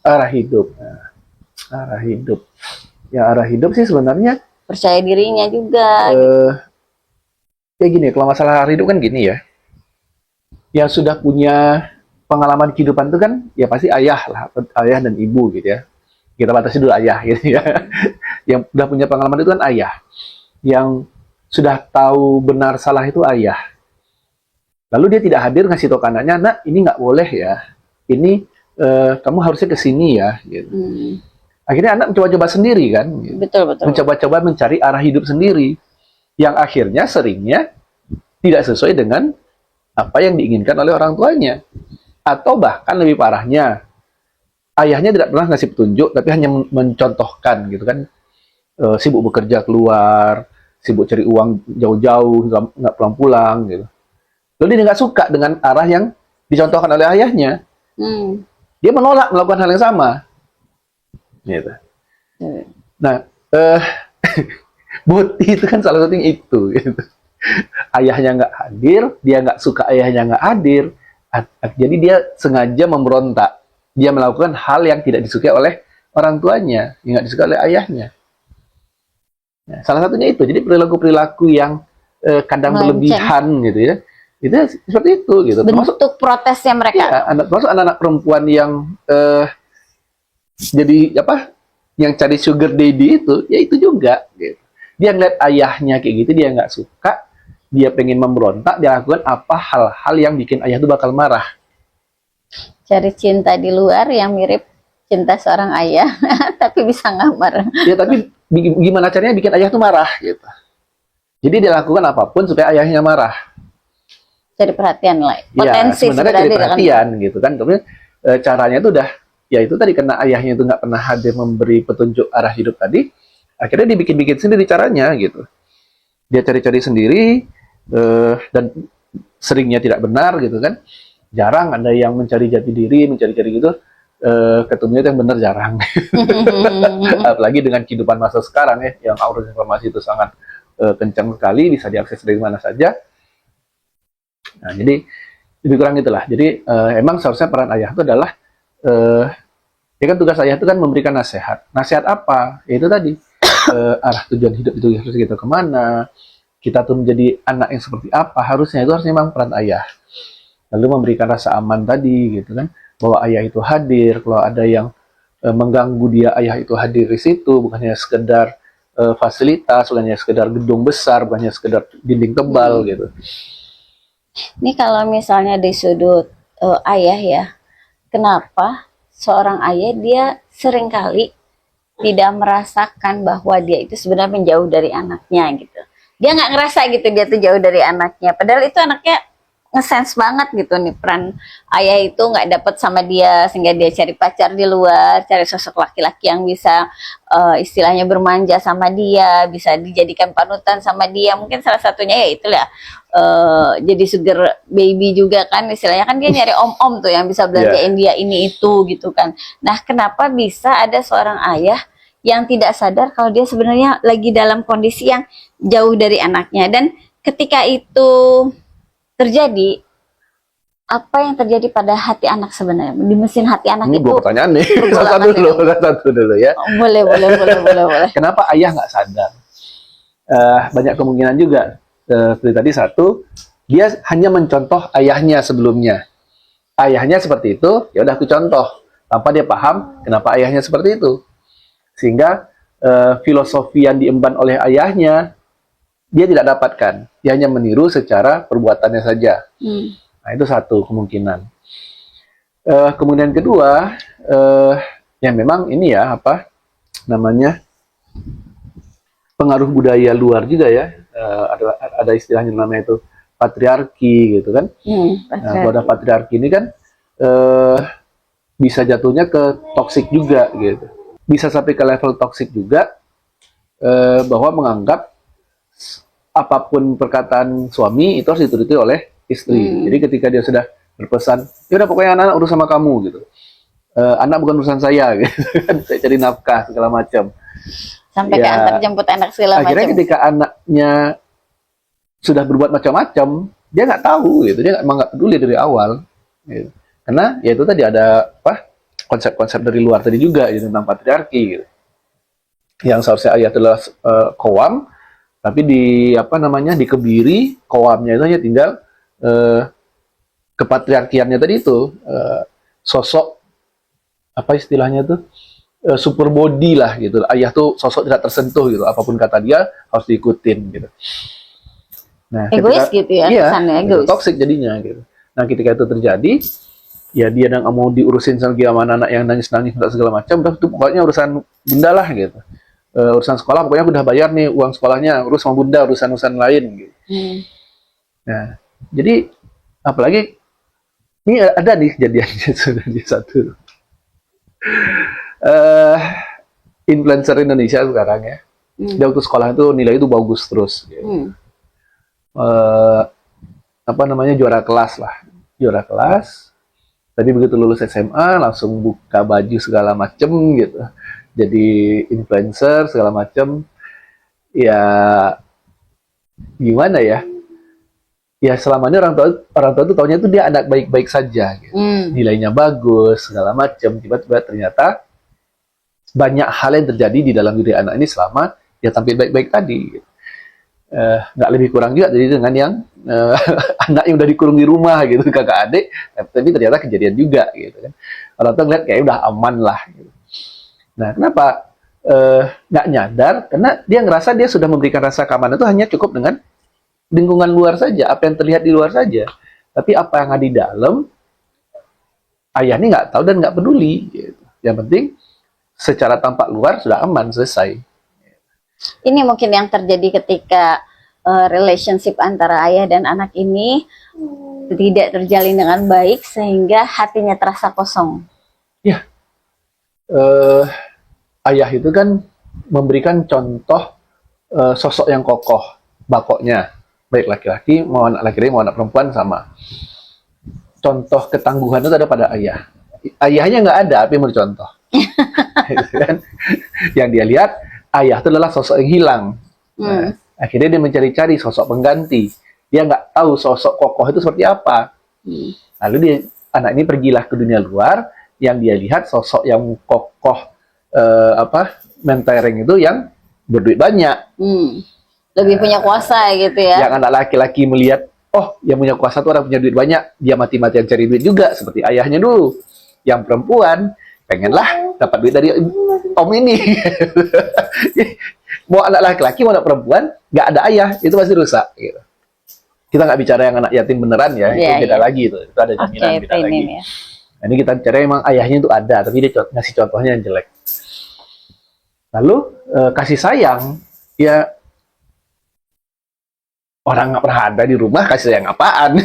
arah hidup. Nah, arah hidup. Ya arah hidup sih sebenarnya Percaya dirinya juga. kayak gini. Kalau masalah arah hidup kan gini ya. Yang sudah punya pengalaman kehidupan itu kan ya pasti ayah lah, ayah dan ibu gitu ya. Kita batasi dulu ayah gitu ya. Yang sudah punya pengalaman itu kan ayah. Yang sudah tahu benar salah itu ayah. Lalu dia tidak hadir ngasih tahu ke anaknya, nak ini nggak boleh ya. Ini kamu harusnya ke sini ya. Gitu. Akhirnya anak mencoba-coba sendiri kan. Gitu. Betul, betul. Mencoba-coba mencari arah hidup sendiri. Yang akhirnya seringnya tidak sesuai dengan apa yang diinginkan oleh orang tuanya. Atau bahkan lebih parahnya, ayahnya tidak pernah ngasih petunjuk, tapi hanya mencontohkan gitu kan. Sibuk bekerja keluar, sibuk cari uang jauh-jauh, nggak pulang-pulang gitu. Lalu dia nggak suka dengan arah yang dicontohkan oleh ayahnya. Dia menolak melakukan hal yang sama. Gitu. Nah, Boti itu kan salah satunya itu. Gitu. Ayahnya nggak hadir, dia nggak suka ayahnya nggak hadir, jadi dia sengaja memberontak. Dia melakukan hal yang tidak disukai oleh orang tuanya, yang nggak disukai oleh ayahnya. Nah, salah satunya itu. Jadi perilaku-perilaku yang kadang berlebihan gitu ya. Itu seperti itu gitu. Bentuk protesnya mereka. Ya, termasuk anak-anak perempuan yang jadi apa? Yang cari sugar daddy itu, ya itu juga. Gitu. Dia ngeliat ayahnya kayak gitu, dia nggak suka, dia pengen memberontak, dia lakukan apa hal-hal yang bikin ayah itu bakal marah. Cari cinta di luar yang mirip cinta seorang ayah, tapi bisa ngamar. Ya tapi gimana caranya bikin ayah itu marah gitu. Jadi dia lakukan apapun supaya ayahnya marah. Cari perhatian lah. Potensi ya, sebenarnya cari perhatian gitu kan. Tapi caranya itu udah, ya itu tadi karena ayahnya itu nggak pernah hadir memberi petunjuk arah hidup tadi, akhirnya dia bikin-bikin sendiri caranya gitu. Dia cari-cari sendiri dan seringnya tidak benar gitu kan. Jarang ada yang mencari jati diri, mencari-cari gitu. Ketemunya yang benar jarang. Apalagi dengan kehidupan masa sekarang ya, yang arus informasi itu sangat kencang sekali, bisa diakses dari mana saja. Nah, jadi lebih kurang itulah. Jadi emang seharusnya peran ayah itu adalah ya kan tugas ayah itu kan memberikan nasihat. Nasihat apa? Ya itu tadi arah tujuan hidup itu harus kita kemana, kita tuh menjadi anak yang seperti apa, harusnya itu harusnya memang peran ayah. Lalu memberikan rasa aman tadi gitu kan, bahwa ayah itu hadir. Kalau ada yang mengganggu dia, ayah itu hadir di situ, bukannya sekedar fasilitas, bukannya sekedar gedung besar, bukannya sekedar dinding tebal gitu. Ini kalau misalnya di sudut ayah ya, kenapa seorang ayah dia seringkali tidak merasakan bahwa dia itu sebenarnya menjauh dari anaknya gitu. Dia nggak ngerasa gitu dia tuh jauh dari anaknya. Padahal itu anaknya nge-sense banget gitu nih, peran ayah itu nggak dapet sama dia, sehingga dia cari pacar di luar, cari sosok laki-laki yang bisa istilahnya bermanja sama dia, bisa dijadikan panutan sama dia. Mungkin salah satunya ya itulah jadi sugar baby juga kan, istilahnya kan dia nyari om-om tuh yang bisa belanjain dia ini itu gitu kan. Nah, kenapa bisa ada seorang ayah yang tidak sadar kalau dia sebenarnya lagi dalam kondisi yang jauh dari anaknya, dan ketika itu terjadi, apa yang terjadi pada hati anak sebenarnya, di mesin hati anak ini itu? Ini pertanyaan nih. Satu dulu ya. Boleh. Kenapa ayah nggak sadar? Banyak kemungkinan juga. Seperti tadi satu, dia hanya mencontoh ayahnya sebelumnya. Ayahnya seperti itu, ya udah aku contoh, tanpa dia paham kenapa ayahnya seperti itu. Sehingga filosofi yang diemban oleh ayahnya dia tidak dapatkan. Dia hanya meniru secara perbuatannya saja. Nah, itu satu kemungkinan. Kemudian kedua, ya memang ini ya, apa namanya, pengaruh budaya luar juga ya. Ada istilahnya namanya itu patriarki gitu kan. Nah, kalau ada patriarki ini kan bisa jatuhnya ke toksik juga gitu. Bisa sampai ke level toksik juga, bahwa menganggap apapun perkataan suami itu harus dituruti oleh istri. Jadi ketika dia sudah berpesan, ya udah pokoknya anak-anak urus sama kamu gitu. Anak bukan urusan saya gitu. Saya cari nafkah segala macam. Sampai ya, ke antar jemput anak segala macam. Akhirnya ketika anaknya sudah berbuat macam-macam, dia nggak tahu gitu. Dia emang nggak peduli dari awal. Gitu. Karena ya itu tadi ada apa? konsep-konsep dari luar tadi juga gitu, tentang patriarki gitu. Yang seharusnya ayah adalah kowam, tapi dikebiri kowamnya itu hanya tinggal kepatriarkiannya tadi itu, sosok apa istilahnya tuh, super body lah gitu. Ayah tuh sosok tidak tersentuh gitu, apapun kata dia harus diikutin gitu. Nah, Egois gitu ya, iya, kesannya gitu, egois. toxic jadinya gitu. Nah, ketika itu terjadi, ya dia nggak mau diurusin sama gimana anak yang nangis-nangis segala macam, udah itu pokoknya urusan bunda lah gitu. Urusan sekolah pokoknya aku udah bayar nih uang sekolahnya, urus sama bunda urusan-urusan lain gitu. Nah, jadi apalagi ini ada nih kejadiannya sudah di satu influencer Indonesia sekarang ya. Dia waktu sekolah itu nilai itu bagus terus. Gitu. Juara kelas lah, juara kelas. Tapi begitu lulus SMA langsung buka baju segala macem gitu, jadi influencer segala macem. Ya gimana ya? Ya selama ini orang tua tuh taunya tuh dia anak baik-baik saja, gitu. Nilainya bagus segala macem. Tiba-tiba ternyata banyak hal yang terjadi di dalam diri anak ini selama dia tampil baik-baik tadi. Gitu. Nggak lebih kurang juga jadi dengan yang anak yang udah dikurung di rumah gitu, kakak adik, tapi ternyata kejadian juga gitu kan. Orang tua ngeliat kayak udah aman lah gitu. Nah, kenapa nggak nyadar? Karena dia ngerasa dia sudah memberikan rasa keamanan itu hanya cukup dengan lingkungan luar saja, apa yang terlihat di luar saja. Tapi apa yang ada di dalam, ayah ini nggak tahu dan nggak peduli gitu. Yang penting secara tampak luar sudah aman, selesai. Ini mungkin yang terjadi ketika relationship antara ayah dan anak ini tidak terjalin dengan baik sehingga hatinya terasa kosong. Ya, ayah itu kan memberikan contoh sosok yang kokoh, bakoknya, baik laki-laki mau anak laki-laki mau anak perempuan sama. Contoh ketangguhan itu ada pada ayah. Ayahnya nggak ada, tapi mau contoh. Yang dia lihat ayah itu adalah sosok yang hilang. Nah, akhirnya dia mencari-cari sosok pengganti. Dia nggak tahu sosok kokoh itu seperti apa. Lalu anak ini pergilah ke dunia luar, yang dia lihat sosok yang kokoh, mentereng itu yang berduit banyak. Lebih punya kuasa gitu ya. Yang anak laki-laki melihat, oh yang punya kuasa itu orang punya duit banyak, dia mati-matian cari duit juga, seperti ayahnya dulu. Yang perempuan, pengenlah dapat duit dari om ini. Mau anak laki-laki, mau anak perempuan, nggak ada ayah, itu pasti rusak. Gitu. Kita nggak bicara yang anak yatim beneran ya, itu beda lagi. Itu ada jaminan beda lagi. Ya. Nah, ini kita bicara emang ayahnya itu ada, tapi dia ngasih contohnya yang jelek. Lalu kasih sayang, ya orang nggak pernah ada di rumah, kasih sayang apaan?